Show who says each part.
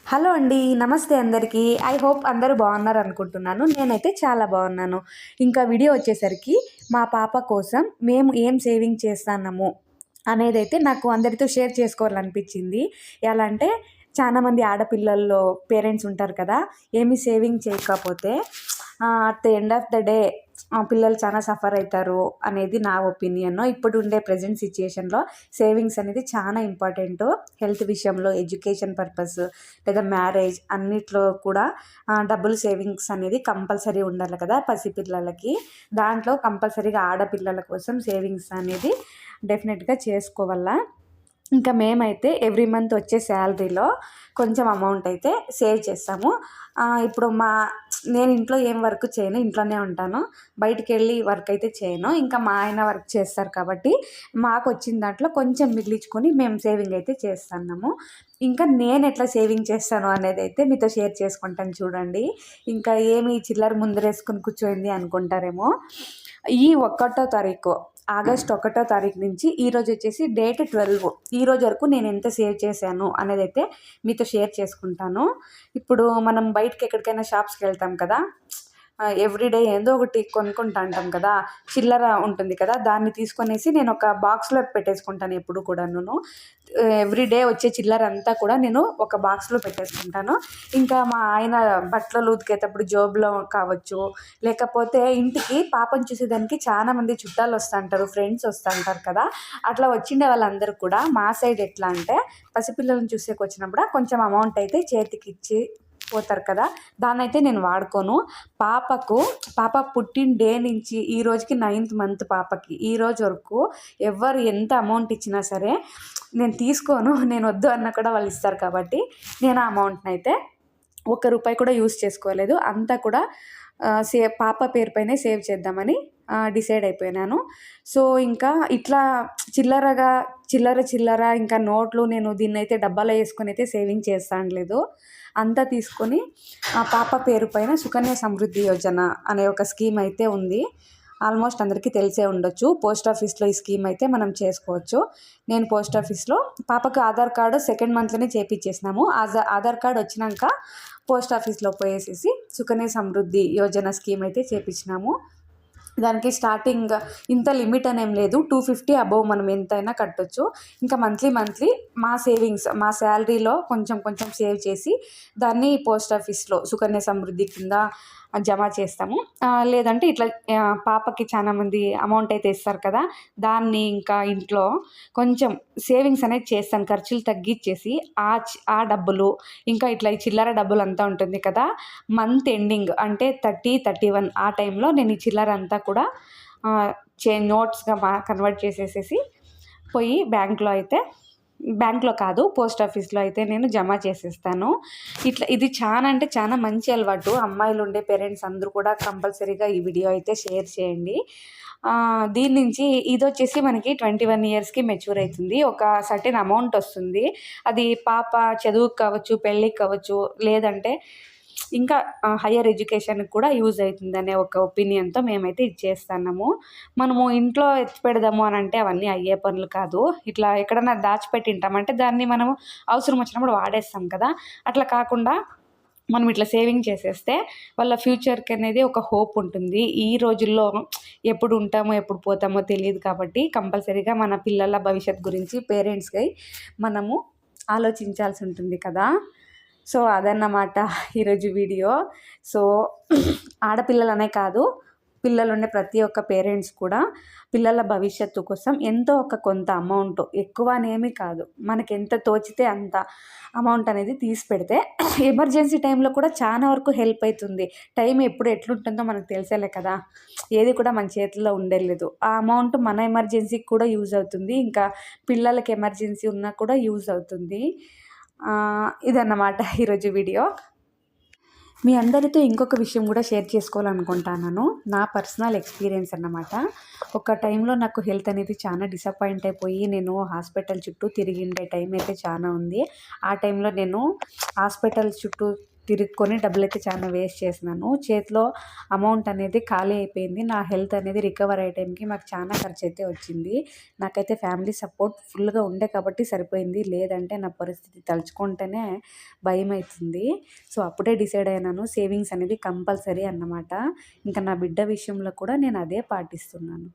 Speaker 1: Hello అండి. నమస్తే అందరికీ. ఐ హోప్ అందరూ బాగున్నారనుకుంటున్నాను. నేనైతే చాలా బాగున్నాను. ఇంకా వీడియో వచ్చేసరికి మా పాప కోసం మేము ఏం సేవింగ్ చేస్తున్నాము అనేదైతే నాకు అందరితో షేర్ చేసుకోవాలనిపించింది. ఎలా అంటే చాలామంది ఆడపిల్లల్లో పేరెంట్స్ ఉంటారు కదా! ఏమి సేవింగ్ చేయకపోతే at the end of the day పిల్లలు చాలా సఫర్ అవుతారు అనేది నా ఒపీనియన్. ఇప్పుడు ఉండే ప్రజెంట్ సిచ్యుయేషన్లో సేవింగ్స్ అనేది చాలా ఇంపార్టెంట్. హెల్త్ విషయంలో, ఎడ్యుకేషన్ పర్పస్ లేదా మ్యారేజ్ అన్నిట్లో కూడా డబ్బులు సేవింగ్స్ అనేది కంపల్సరీ ఉండాలి కదా పసిపిల్లలకి. దాంట్లో కంపల్సరీగా ఆడపిల్లల కోసం సేవింగ్స్ అనేది డెఫినెట్గా చేసుకోవాలా. ఇంకా మేమైతే ఎవ్రీ మంత్ వచ్చే శాలరీలో కొంచెం అమౌంట్ అయితే సేవ్ చేస్తాము. ఇప్పుడు నేను ఇంట్లో ఏం వర్క్ చేయను, ఇంట్లోనే ఉంటాను. బయటికి వెళ్ళి వర్క్ అయితే చేయను. ఇంకా మా ఆయన వర్క్ చేస్తారు కాబట్టి మాకు వచ్చిన దాంట్లో కొంచెం మిగిలించుకొని మేము సేవింగ్ అయితే చేస్తున్నాము. ఇంకా నేను ఎట్లా సేవింగ్ చేస్తాను అనేది అయితే మీతో షేర్ చేసుకుంటాను చూడండి. ఇంకా ఏమి చిల్లర ముందరేసుకొని కూర్చోయింది అనుకుంటారేమో. ఈ 1వ తారీఖు ఆగస్ట్ 1వ తారీఖు నుంచి ఈరోజు వచ్చేసి డేట్ 12. ఈరోజు వరకు నేను ఎంత సేవ్ చేశాను అనేది అయితే మీతో షేర్ చేసుకుంటాను. ఇప్పుడు మనం బయటకి ఎక్కడికైనా షాప్స్కి వెళ్తాం కదా, ఎవ్రీడే ఏదో ఒకటి కొనుక్కుంటా ఉంటాం కదా, చిల్లర ఉంటుంది కదా, దాన్ని తీసుకొనేసి నేను ఒక బాక్స్లో పెట్టేసుకుంటాను. ఎప్పుడు కూడాను ఎవ్రీడే వచ్చే చిల్లర అంతా కూడా నేను ఒక బాక్స్లో పెట్టేసుకుంటాను. ఇంకా మా ఆయన బట్టలు ఉతికేటప్పుడు జోబులో కావచ్చు, లేకపోతే ఇంటికి పాపను చూసేదానికి చాలామంది చుట్టాలు వస్తుంటారు, ఫ్రెండ్స్ వస్తుంటారు కదా, అట్లా వచ్చిండే వాళ్ళందరూ కూడా మా సైడ్ ఎట్లా అంటే పసిపిల్లలను చూసేకి వచ్చినప్పుడు కొంచెం అమౌంట్ అయితే చేతికి ఇచ్చి పోతారు కదా, దాన్నైతే నేను వాడుకోను. పాప పుట్టిన డే నుంచి ఈ రోజుకి 9th మంత్ పాపకి ఈ రోజు వరకు ఎవరు ఎంత అమౌంట్ ఇచ్చినా సరే నేను తీసుకోను. నేను వద్దు అన్న కూడా వాళ్ళు ఇస్తారు కాబట్టి నేను ఆ అమౌంట్ని అయితే ₹1 కూడా యూస్ చేసుకోలేదు. అంతా కూడా పాప పేరు పైనే సేవ్ చేద్దామని డిసైడ్ అయిపోయినాను. సో ఇంకా ఇట్లా చిల్లర ఇంకా నోట్లు నేను దీన్ని అయితే డబ్బాలో వేసుకొని అయితే సేవింగ్ చేస్తాను లేదు. అంతా తీసుకొని పాప పేరు పైన సుకన్య సమృద్ధి యోజన అనే ఒక స్కీమ్ అయితే ఉంది. ఆల్మోస్ట్ అందరికీ తెలిసే ఉండొచ్చు. పోస్ట్ ఆఫీస్లో ఈ స్కీమ్ అయితే మనం చేసుకోవచ్చు. నేను పోస్ట్ ఆఫీస్లో పాపకు ఆధార్ కార్డు 2nd మంత్లోనే చేపించేసినాము. ఆధార్ కార్డు వచ్చినాక పోస్ట్ ఆఫీస్లో పోయేసేసి సుకన్య సమృద్ధి యోజన స్కీమ్ అయితే చేపించినాము. దానికి స్టార్టింగ్ ఇంత లిమిట్ అనేం లేదు, 250 అబోవ్ మనం ఎంతైనా కట్టొచ్చు. ఇంకా మంత్లీ మా సేవింగ్స్ మా శాలరీలో కొంచెం సేవ్ చేసి దాన్ని పోస్ట్ ఆఫీస్లో సుకన్య సమృద్ధి కింద జమ చేస్తాము. లేదంటే ఇట్లా పాపకి చాలామంది అమౌంట్ అయితే ఇస్తారు కదా, దాన్ని ఇంకా ఇంట్లో కొంచెం సేవింగ్స్ అనేది చేస్తాను, ఖర్చులు తగ్గించేసి ఆ డబ్బులు ఇంకా ఇట్లా ఈ చిల్లర డబ్బులు అంతా ఉంటుంది కదా, మంత్ ఎండింగ్ అంటే 30, 31 ఆ టైంలో నేను ఈ చిల్లర అంతా కూడా నోట్స్గా కన్వర్ట్ చేసేసేసి పోయి బ్యాంక్లో కాదు పోస్ట్ ఆఫీస్లో అయితే నేను జమ చేసేస్తాను. ఇది చాలా అంటే చాలా మంచి అలవాటు. అమ్మాయిలు ఉండే పేరెంట్స్ అందరూ కూడా కంపల్సరీగా ఈ వీడియో అయితే షేర్ చేయండి. దీని నుంచి ఇది వచ్చేసి మనకి 21 ఇయర్స్కి మెచ్యూర్ అవుతుంది. ఒక సర్టెన్ అమౌంట్ వస్తుంది. అది పాప చదువుకు కావచ్చు, పెళ్ళికి కావచ్చు, లేదంటే ఇంకా హయ్యర్ ఎడ్యుకేషన్కి కూడా యూజ్ అవుతుంది అనే ఒక ఒపీనియన్తో మేమైతే ఇది చేస్తున్నాము. మనము ఇంట్లో ఎత్తి పెడదాము అని అంటే అవన్నీ అయ్యే పనులు కాదు. ఇట్లా ఎక్కడన్నా దాచిపెట్టింటామంటే దాన్ని మనము అవసరం వచ్చినప్పుడు వాడేస్తాం కదా, అట్లా కాకుండా మనం ఇట్లా సేవింగ్ చేసేస్తే వాళ్ళ ఫ్యూచర్కి అనేది ఒక హోప్ ఉంటుంది. ఈ రోజుల్లో ఎప్పుడు ఉంటామో ఎప్పుడు పోతామో తెలియదు కాబట్టి కంపల్సరీగా మన పిల్లల భవిష్యత్తు గురించి పేరెంట్స్కి మనము ఆలోచించాల్సి ఉంటుంది కదా. సో అదన్నమాట ఈరోజు వీడియో. సో ఆడపిల్లలనే కాదు, పిల్లలుండే ప్రతి ఒక్క పేరెంట్స్ కూడా పిల్లల భవిష్యత్తు కోసం ఎంతో కొంత అమౌంట్, ఎక్కువ అనేమి కాదు, మనకి ఎంత తోచితే అంత అమౌంట్ అనేది తీసి పెడితే ఎమర్జెన్సీ టైంలో కూడా చాలా వరకు హెల్ప్ అవుతుంది. టైం ఎప్పుడు ఎట్లుంటుందో మనకు తెలిసేలే కదా, ఏది కూడా మన చేతిలో ఉండలేదు. ఆ అమౌంట్ మన ఎమర్జెన్సీకి కూడా యూజ్ అవుతుంది, ఇంకా పిల్లలకి ఎమర్జెన్సీ ఉన్నా కూడా యూజ్ అవుతుంది. ఇదన్నమాట ఈరోజు వీడియో. మీ అందరితో ఇంకొక విషయం కూడా షేర్ చేసుకోవాలనుకుంటున్నాను. నా పర్సనల్ ఎక్స్పీరియన్స్ అన్నమాట. ఒక టైంలో నాకు హెల్త్ అనేది చాలా డిసప్పాయింట్ అయిపోయి నేను హాస్పిటల్ చుట్టూ తిరిగిండే టైం అయితే చాలా ఉంది. ఆ టైంలో నేను హాస్పిటల్ చుట్టూ తిరుక్కొని డబ్బులైతే చాలా వేస్ట్ చేసినాను. చేతిలో అమౌంట్ అనేది ఖాళీ అయిపోయింది. నా హెల్త్ అనేది రికవర్ అయ్యే టైంకి మాకు చాలా ఖర్చయితే వచ్చింది. నాకైతే ఫ్యామిలీ సపోర్ట్ ఫుల్గా ఉండే కాబట్టి సరిపోయింది. లేదంటే నా పరిస్థితి తలుచుకుంటేనే భయమవుతుంది. సో అప్పుడే డిసైడ్ అయినాను సేవింగ్స్ అనేది కంపల్సరీ అన్నమాట. ఇంకా నా బిడ్డ విషయంలో కూడా నేను అదే పాటిస్తున్నాను.